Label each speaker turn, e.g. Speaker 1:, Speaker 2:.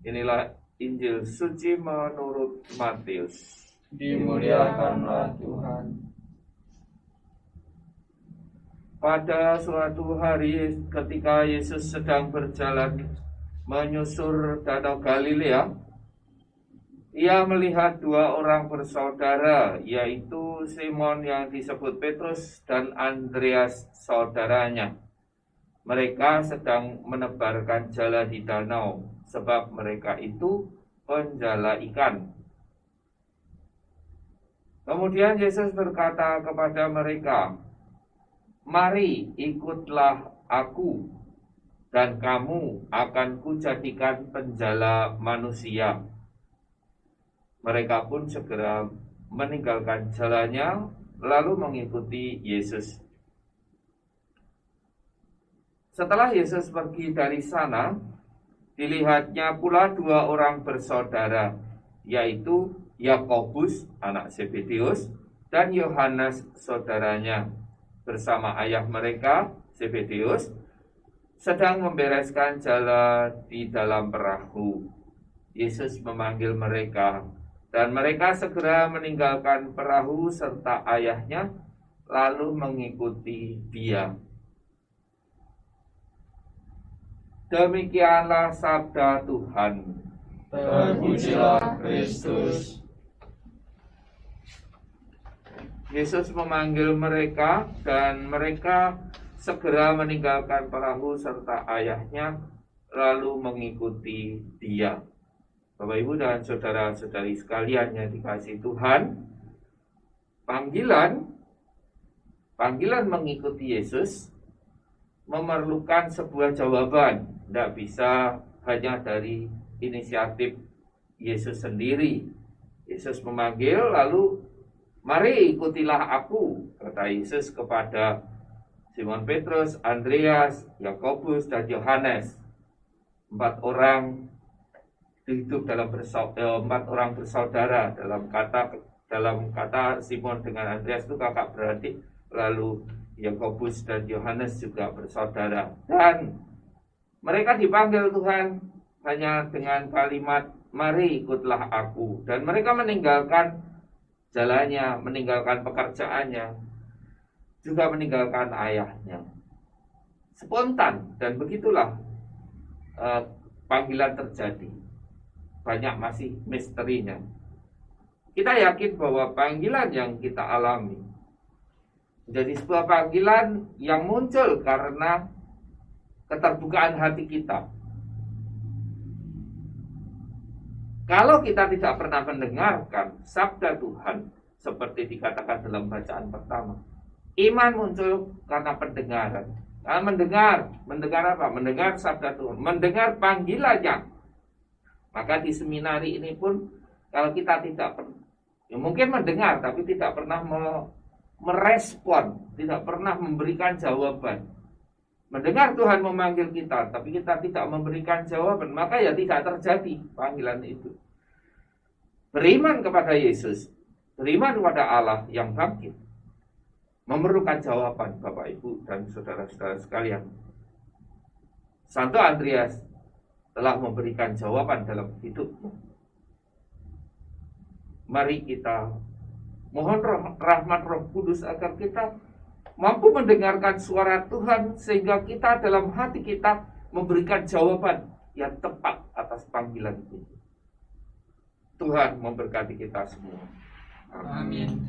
Speaker 1: Inilah Injil suci menurut Matius.
Speaker 2: Dimuliakanlah Tuhan.
Speaker 1: Pada suatu hari ketika Yesus sedang berjalan menyusur Danau Galilea, ia melihat dua orang bersaudara, yaitu Simon yang disebut Petrus dan Andreas saudaranya. Mereka sedang menebarkan jala di danau, sebab mereka itu penjala ikan. Kemudian Yesus berkata kepada mereka, "Mari ikutlah aku, dan kamu akan kujadikan penjala manusia." Mereka pun segera meninggalkan jalannya, lalu mengikuti Yesus. Setelah Yesus pergi dari sana, dilihatnya pula dua orang bersaudara, yaitu Yakobus anak Zebedeus dan Yohanes saudaranya, bersama ayah mereka Zebedeus sedang membereskan jala di dalam perahu. Yesus memanggil mereka, dan mereka segera meninggalkan perahu serta ayahnya, lalu mengikuti Dia. Demikianlah sabda Tuhan.
Speaker 2: Terpujilah Kristus.
Speaker 1: Yesus memanggil mereka, dan mereka segera meninggalkan perahu serta ayahnya, lalu mengikuti Dia. Bapak, Ibu, dan saudara-saudari sekalian yang dikasihi Tuhan, panggilan mengikuti Yesus memerlukan sebuah jawaban. Tidak bisa hanya dari inisiatif Yesus sendiri. Yesus memanggil, lalu "Mari ikutilah aku," kata Yesus kepada Simon Petrus, Andreas, Yakobus, dan Yohanes. Empat orang bersaudara. Dalam kata Simon dengan Andreas itu kakak beradik. Lalu Yakobus dan Yohanes juga bersaudara. Dan mereka dipanggil Tuhan hanya dengan kalimat, "Mari ikutlah aku." Dan mereka meninggalkan jalannya, meninggalkan pekerjaannya, juga meninggalkan ayahnya. Spontan, dan begitulah panggilan terjadi. Banyak masih misterinya. Kita yakin bahwa panggilan yang kita alami menjadi sebuah panggilan yang muncul karena keterbukaan hati kita. Kalau kita tidak pernah mendengarkan sabda Tuhan, seperti dikatakan dalam bacaan pertama, iman muncul karena pendengaran. Karena mendengar apa? Mendengar sabda Tuhan, mendengar panggilannya. Maka di seminari ini pun, kalau kita tidak pernah, mungkin mendengar tapi tidak pernah merespon, tidak pernah memberikan jawaban. Mendengar Tuhan memanggil kita, tapi kita tidak memberikan jawaban, maka ya tidak terjadi panggilan itu. Beriman kepada Yesus, beriman kepada Allah yang bangkit, memerlukan jawaban, Bapak, Ibu, dan saudara-saudara sekalian. Santo Andreas telah memberikan jawaban dalam hidupnya. Mari kita mohon rahmat Roh Kudus agar kita mampu mendengarkan suara Tuhan, sehingga kita dalam hati kita memberikan jawaban yang tepat atas panggilan itu. Tuhan memberkati kita semua.
Speaker 2: Amin.